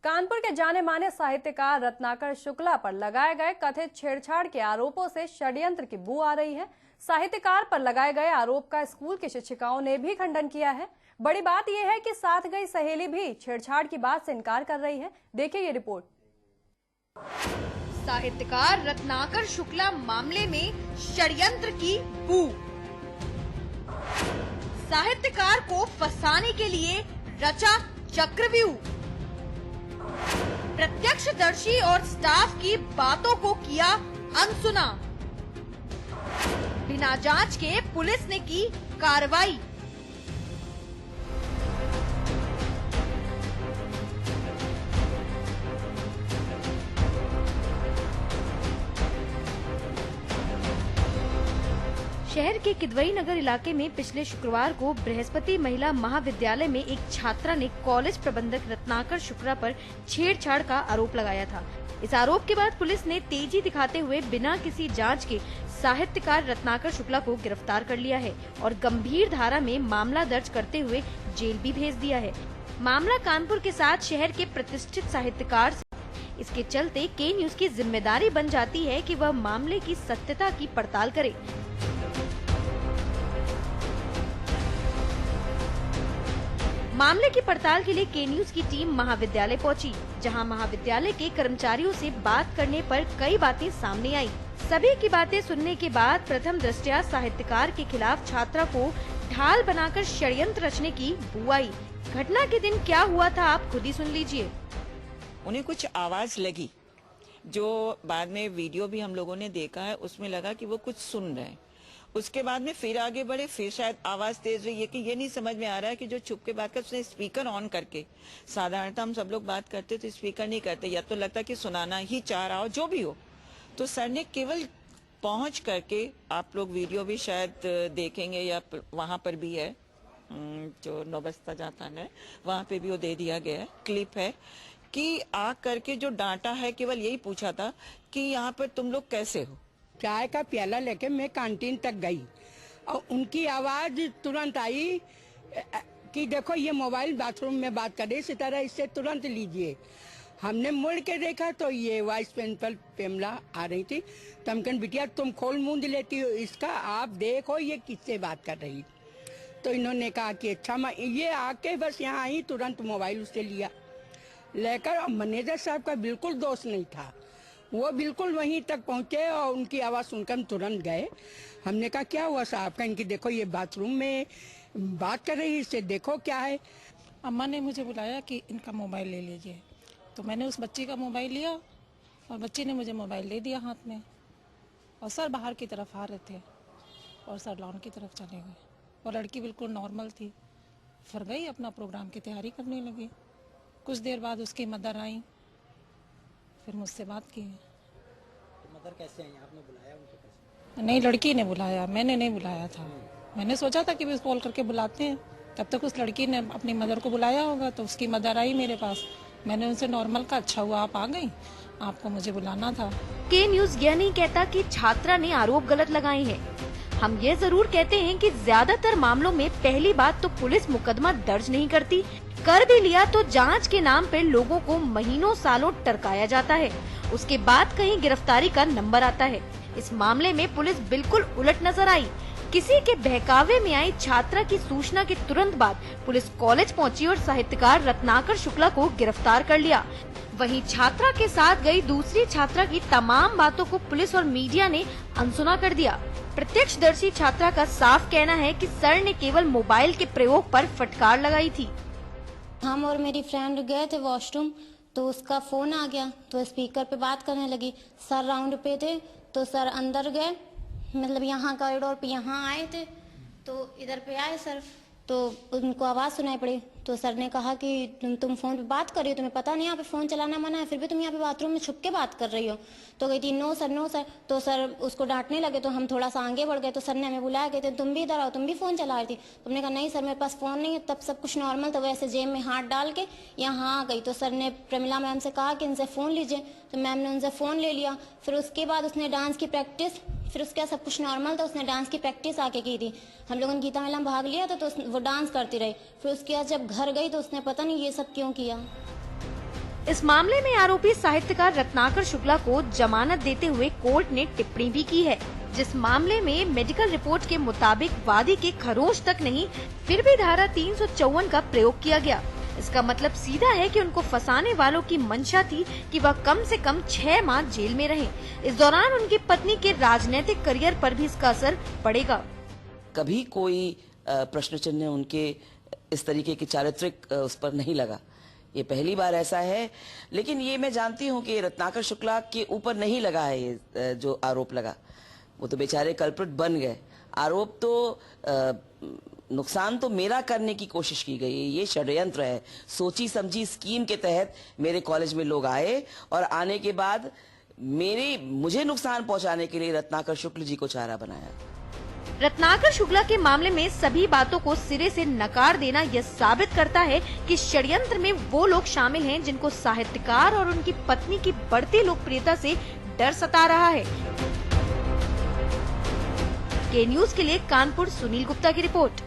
कानपुर के जाने माने साहित्यकार रत्नाकर शुक्ला पर लगाए गए कथित छेड़छाड़ के आरोपों से षड्यंत्र की बू आ रही है। साहित्यकार पर लगाए गए आरोप का स्कूल की शिक्षिकाओं ने भी खंडन किया है। बड़ी बात यह है कि साथ गई सहेली भी छेड़छाड़ की बात से इनकार कर रही है। देखिए ये रिपोर्ट। साहित्यकार रत्नाकर शुक्ला मामले में षड्यंत्र की बू। साहित्यकार को फंसाने के लिए रचा चक्रव्यूह। प्रत्यक्षदर्शी और स्टाफ की बातों को किया अनसुना। बिना जांच के पुलिस ने की कार्रवाई। शहर के किदवई नगर इलाके में पिछले शुक्रवार को बृहस्पति महिला महाविद्यालय में एक छात्रा ने कॉलेज प्रबंधक रत्नाकर शुक्ला पर छेड़छाड़ का आरोप लगाया था। इस आरोप के बाद पुलिस ने तेजी दिखाते हुए बिना किसी जांच के साहित्यकार रत्नाकर शुक्ला को गिरफ्तार कर लिया है और गंभीर धारा में मामला दर्ज करते हुए जेल भी भेज दिया है। मामला कानपुर के साथ शहर के प्रतिष्ठित साहित्यकार। इसके चलते के न्यूज की जिम्मेदारी बन जाती है कि वह मामले की सत्यता की पड़ताल करे। मामले की पड़ताल के लिए के न्यूज की टीम महाविद्यालय पहुंची, जहां महाविद्यालय के कर्मचारियों से बात करने पर कई बातें सामने आई। सभी की बातें सुनने के बाद प्रथम दृष्टया साहित्यकार के खिलाफ छात्रा को ढाल बनाकर षड्यंत्र रचने की बू आई। घटना के दिन क्या हुआ था आप खुद ही सुन लीजिए। उन्हें कुछ आवाज लगी, जो बाद में वीडियो भी हम लोगों ने देखा है, उसमें लगा कि वो कुछ सुन रहे हैं। उसके बाद में फिर आगे बढ़े, फिर शायद आवाज तेज रही है कि ये नहीं समझ में आ रहा है कि जो छुप के बात कर, उसने स्पीकर ऑन करके, साधारणतः हम सब लोग बात करते तो स्पीकर नहीं करते, या तो लगता कि सुनाना ही चाह रहा हो, जो भी हो। तो सर ने केवल पहुंच करके, आप लोग वीडियो भी शायद देखेंगे या वहां पर भी है, जो नौबस्ता जाता है वहां पे भी वो दे दिया गया है, क्लिप है, कि आ करके जो डांटा है, केवल यही पूछा था कि यहाँ पर तुम लोग कैसे हो। चाय का प्याला लेके मैं कैंटीन तक गई और उनकी आवाज तुरंत आई कि देखो ये मोबाइल बाथरूम में बात करे, इसी तरह इससे तुरंत लीजिए। हमने मुड़ के देखा तो ये वाइस प्रिंसिपल पेमला आ रही थी। तो हम कहें बिटिया तुम खोल मूंद लेती हो इसका, आप देखो ये किससे बात कर रही। तो इन्होंने कहा कि अच्छा, मैं ये आके बस यहाँ आई, तुरंत मोबाइल उससे लिया लेकर। और मैनेजर साहब का बिल्कुल दोष नहीं था, वो बिल्कुल वहीं तक पहुंचे और उनकी आवाज सुनकर हम तुरंत गए। हमने कहा क्या हुआ साहब का, इनकी देखो ये बाथरूम में बात कर रही है, इससे देखो क्या है। अम्मा ने मुझे बुलाया कि इनका मोबाइल ले लीजिए, तो मैंने उस बच्ची का मोबाइल लिया और बच्ची ने मुझे मोबाइल दे दिया हाथ में। और सर बाहर की तरफ आ रहे थे और सर लॉन की तरफ चले गए और लड़की बिल्कुल नॉर्मल थी, फिर गई अपना प्रोग्राम की तैयारी करने लगी। कुछ देर बाद उसकी मदर आई, फिर मुझसे बात की। तो मदर कैसे आई, आपने बुलाया उनको कैसे? नहीं, लड़की ने बुलाया, मैंने नहीं बुलाया था। मैंने सोचा था कि बस कॉल करके बुलाते हैं, तब तक उस लड़की ने अपनी मदर को बुलाया होगा। तो उसकी मदर आई मेरे पास, मैंने उनसे नॉर्मल कहा अच्छा हुआ आप आ गई, आपको मुझे बुलाना था। के न्यूज यह नहीं कहता कि छात्रा ने आरोप गलत लगाए हैं। हम ये जरूर कहते हैं कि ज्यादातर मामलों में पहली बात तो पुलिस मुकदमा दर्ज नहीं करती, कर भी लिया तो जांच के नाम पर लोगों को महीनों सालों टरकाया जाता है, उसके बाद कहीं गिरफ्तारी का नंबर आता है। इस मामले में पुलिस बिल्कुल उलट नजर आई। किसी के बहकावे में आई छात्रा की सूचना के तुरंत बाद पुलिस कॉलेज पहुंची और साहित्यकार रत्नाकर शुक्ला को गिरफ्तार कर लिया। वहीं छात्रा के साथ गई दूसरी छात्रा की तमाम बातों को पुलिस और मीडिया ने अनसुना कर दिया। प्रत्यक्षदर्शी छात्रा का साफ कहना है कि सर ने केवल मोबाइल के प्रयोग पर फटकार लगाई थी। हम और मेरी फ्रेंड गए थे वॉशरूम, तो उसका फोन आ गया तो स्पीकर पे बात करने लगी। सर राउंड पे थे तो सर अंदर गए, मतलब यहाँ कॉरिडोर पे यहाँ आए थे, तो इधर पे आए सर, तो उनको आवाज़ सुनाई पड़ी। तो सर ने कहा कि तुम फोन पे बात कर रही हो, तुम्हें पता नहीं यहाँ पे फोन चलाना मना है, फिर भी तुम यहाँ पे बाथरूम में छुप के बात कर रही हो। तो गई थी नो सर नो सर। तो सर उसको डांटने लगे, तो हम थोड़ा सा आगे बढ़ गए, तो सर ने हमें बुलाया, कहते तुम भी इधर आओ, तुम भी फोन चला रही थी। तो हमने कहा नहीं सर मेरे पास फोन नहीं है, तब सब कुछ नॉर्मल था, वैसे जेब में हाथ डाल के यहाँ आ गई। तो सर ने प्रमिला मैम से कहा कि इनसे फ़ोन लीजिए, तो मैम ने उनसे फ़ोन ले लिया। फिर उसके बाद उसने डांस की प्रैक्टिस, फिर उसके बाद सब कुछ नॉर्मल था, उसने डांस की प्रैक्टिस आके की थी। हम लोगों ने गीता मेला में भाग लिया था, तो वो डांस करती रही। फिर उसके बाद जब घर गई तो उसने पता नहीं ये सब क्यों किया। इस मामले में आरोपी साहित्यकार रत्नाकर शुक्ला को जमानत देते हुए कोर्ट ने टिप्पणी भी की है, जिस मामले में मेडिकल रिपोर्ट के मुताबिक वादी के खरोंच तक नहीं, फिर भी धारा 354 का प्रयोग किया गया। इसका मतलब सीधा है कि उनको फंसाने वालों की मंशा थी कि वह कम से कम 6 माह जेल में रहें। इस दौरान उनकी पत्नी के राजनीतिक करियर पर भी इसका असर पड़ेगा। कभी कोई प्रश्न चिन्ह उनके इस तरीके की चारित्रिक उस पर नहीं लगा, ये पहली बार ऐसा है। लेकिन ये मैं जानती हूँ कि रत्नाकर शुक्ला के ऊपर नहीं लगा है ये जो आरोप लगा, वो तो बेचारे कल्प्रिट बन गए। आरोप तो नुकसान तो मेरा करने की कोशिश की गई, ये षड्यंत्र है। सोची समझी स्कीम के तहत मेरे कॉलेज में लोग आए और आने के बाद मुझे नुकसान पहुंचाने के लिए रत्नाकर शुक्ल जी को चारा बनाया। रत्नाकर शुक्ला के मामले में सभी बातों को सिरे से नकार देना यह साबित करता है कि षड्यंत्र में वो लोग शामिल हैं जिनको साहित्यकार और उनकी पत्नी की बढ़ती लोकप्रियता से डर सता रहा है। के न्यूज के लिए कानपुर सुनील गुप्ता की रिपोर्ट।